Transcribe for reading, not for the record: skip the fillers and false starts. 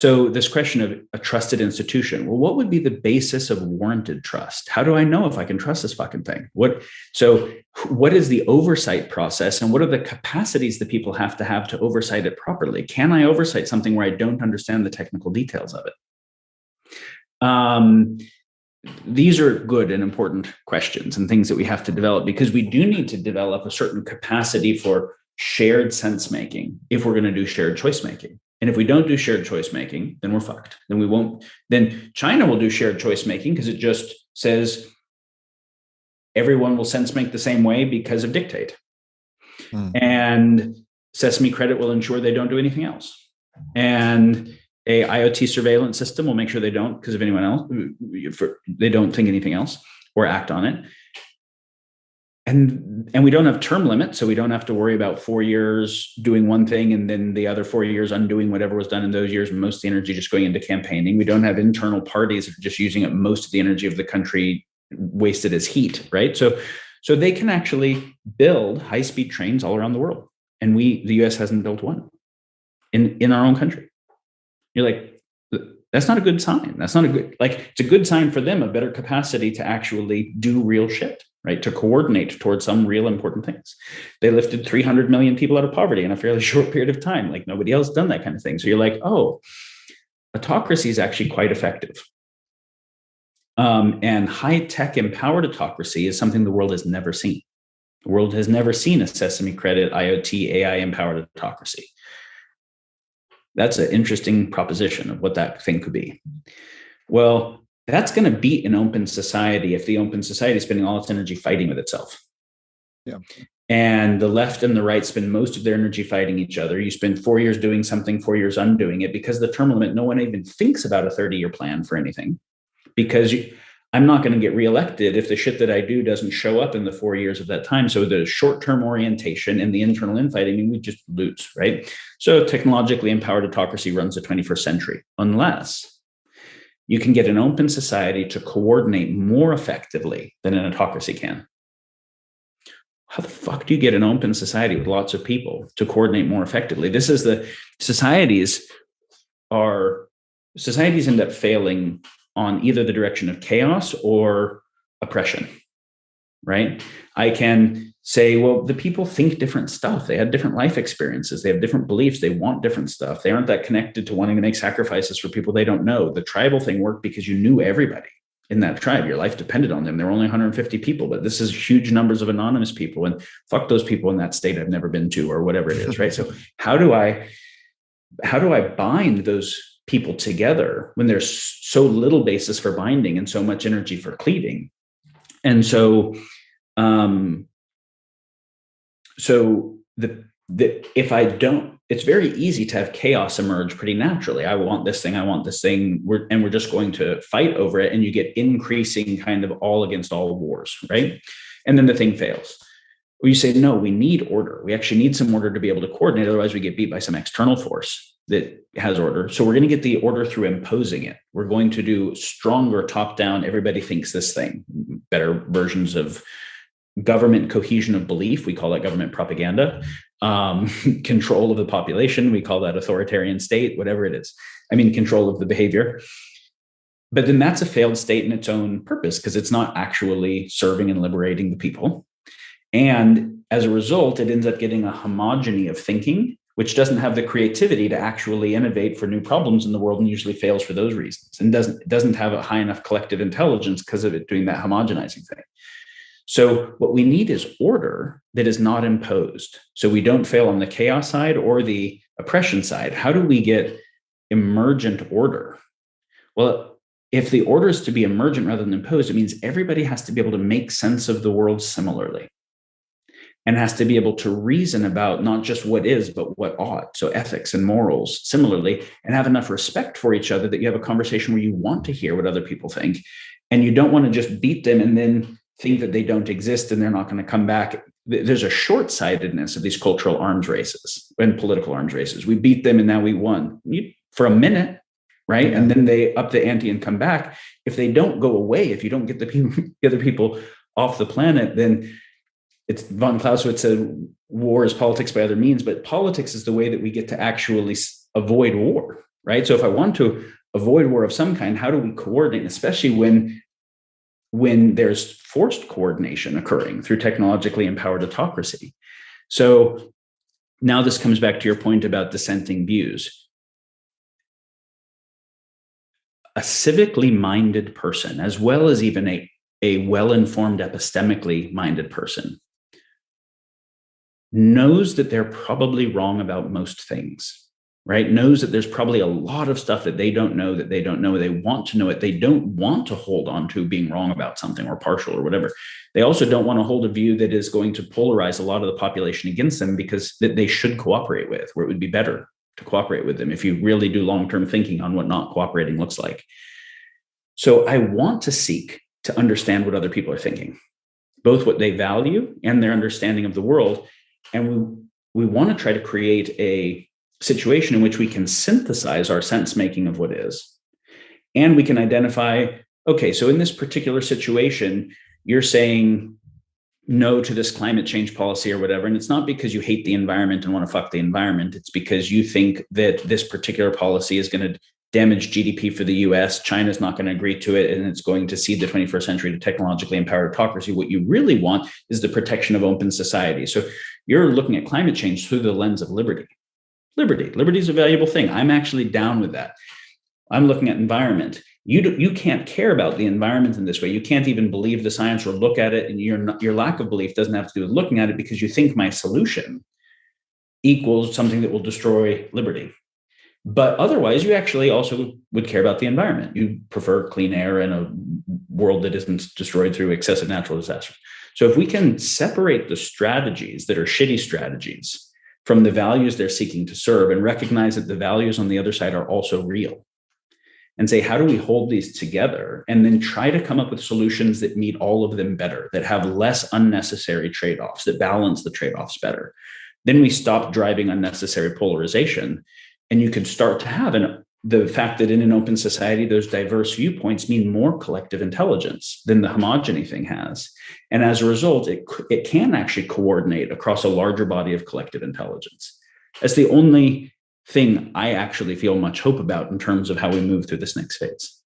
So this question of a trusted institution, well, what would be the basis of warranted trust? How do I know if I can trust this fucking thing? What is the oversight process, and what are the capacities that people have to oversight it properly? Can I oversight something where I don't understand the technical details of it? These are good and important questions and things that we have to develop, because we do need to develop a certain capacity for shared sense making if we're going to do shared choice making. And if we don't do shared choice making, then we're fucked. Then we won't. Then China will do shared choice making because it just says everyone will sense make the same way because of dictate. And Sesame Credit will ensure they don't do anything else. And a IoT surveillance system will make sure they don't, because of anyone else, they don't think anything else or act on it. And we don't have term limits, so we don't have to worry about 4 years doing one thing and then the other 4 years undoing whatever was done in those years, most of the energy just going into campaigning. We don't have internal parties that are just using up most of the energy of the country wasted as heat, right? So they can actually build high-speed trains all around the world. And the US hasn't built one in our own country. You're like, that's not a good sign. That's not a good, it's a good sign for them, a better capacity to actually do real shit, right? To coordinate towards some real important things. They lifted 300 million people out of poverty in a fairly short period of time. Like nobody else done that kind of thing. So you're like, oh, autocracy is actually quite effective. And high-tech empowered autocracy is something the world has never seen. The world has never seen a Sesame Credit, IoT, AI empowered autocracy. That's an interesting proposition of what that thing could be. Well, that's going to beat an open society if the open society is spending all its energy fighting with itself. Yeah. And the left and the right spend most of their energy fighting each other. You spend 4 years doing something, 4 years undoing it, because the term limit, no one even thinks about a 30-year plan for anything. Because I'm not going to get reelected if the shit that I do doesn't show up in the 4 years of that time. So the short-term orientation and the internal infighting, we just lose, right? So technologically empowered autocracy runs the 21st century, unless you can get an open society to coordinate more effectively than an autocracy can. How the fuck do you get an open society with lots of people to coordinate more effectively? This is the societies end up failing on either the direction of chaos or oppression, right? I can say, well, the people think different stuff. They had different life experiences. They have different beliefs. They want different stuff. They aren't that connected to wanting to make sacrifices for people they don't know. The tribal thing worked because you knew everybody in that tribe. Your life depended on them. There were only 150 people, but this is huge numbers of anonymous people. And fuck those people in that state I've never been to, or whatever it is, right? So how do I bind those people together when there's so little basis for binding and so much energy for cleaving? And so if I don't, it's very easy to have chaos emerge pretty naturally. I want this thing, we're just going to fight over it, and you get increasing kind of all against all wars, right? And then the thing fails. Or you say, no, we need order. We actually need some order to be able to coordinate. Otherwise, we get beat by some external force that has order. So we're going to get the order through imposing it. We're going to do stronger top-down, everybody thinks this thing, better versions of government cohesion of belief. We call that government propaganda. Control of the population. We call that authoritarian state, whatever it is. Control of the behavior. But then that's a failed state in its own purpose, because it's not actually serving and liberating the people. And as a result, it ends up getting a homogeny of thinking, which doesn't have the creativity to actually innovate for new problems in the world, and usually fails for those reasons, and doesn't have a high enough collective intelligence because of it doing that homogenizing thing. So what we need is order that is not imposed. So we don't fail on the chaos side or the oppression side. How do we get emergent order? Well, if the order is to be emergent rather than imposed, it means everybody has to be able to make sense of the world similarly, and has to be able to reason about not just what is, but what ought. So ethics and morals similarly, and have enough respect for each other that you have a conversation where you want to hear what other people think, and you don't want to just beat them and then think that they don't exist and they're not going to come back. There's a short-sightedness of these cultural arms races and political arms races. We beat them and now we won for a minute, right? Yeah. And then they up the ante and come back. If they don't go away, if you don't get the other people off the planet, then it's von Clausewitz said, war is politics by other means, but politics is the way that we get to actually avoid war. right? So if I want to avoid war of some kind, how do we coordinate, especially when there's forced coordination occurring through technologically empowered autocracy? So now this comes back to your point about dissenting views. A civically minded person, as well as even a well-informed, epistemically minded person, knows that they're probably wrong about most things, right? Knows that there's probably a lot of stuff that they don't know, They want to know it. They don't want to hold on to being wrong about something or partial or whatever. They also don't want to hold a view that is going to polarize a lot of the population against them, because that they should cooperate with, where it would be better to cooperate with them if you really do long-term thinking on what not cooperating looks like. So I want to seek to understand what other people are thinking, both what they value and their understanding of the world. And we want to try to create a situation in which we can synthesize our sense making of what is. And we can identify, okay, so in this particular situation, you're saying no to this climate change policy or whatever. And it's not because you hate the environment and want to fuck the environment. It's because you think that this particular policy is going to damage GDP for the US. China's not going to agree to it, and it's going to cede the 21st century to technologically empowered autocracy. What you really want is the protection of open society. So you're looking at climate change through the lens of liberty. Liberty is a valuable thing. I'm actually down with that. I'm looking at environment. You can't care about the environment in this way. You can't even believe the science or look at it, and your lack of belief doesn't have to do with looking at it, because you think my solution equals something that will destroy liberty. But otherwise, you actually also would care about the environment. You prefer clean air and a world that isn't destroyed through excessive natural disasters. So if we can separate the strategies that are shitty strategies from the values they're seeking to serve, and recognize that the values on the other side are also real, and say, how do we hold these together? And then try to come up with solutions that meet all of them better, that have less unnecessary trade-offs, that balance the trade-offs better. Then we stop driving unnecessary polarization. And you could start to have the fact that in an open society, those diverse viewpoints mean more collective intelligence than the homogeny thing has. And as a result, it can actually coordinate across a larger body of collective intelligence. That's the only thing I actually feel much hope about in terms of how we move through this next phase.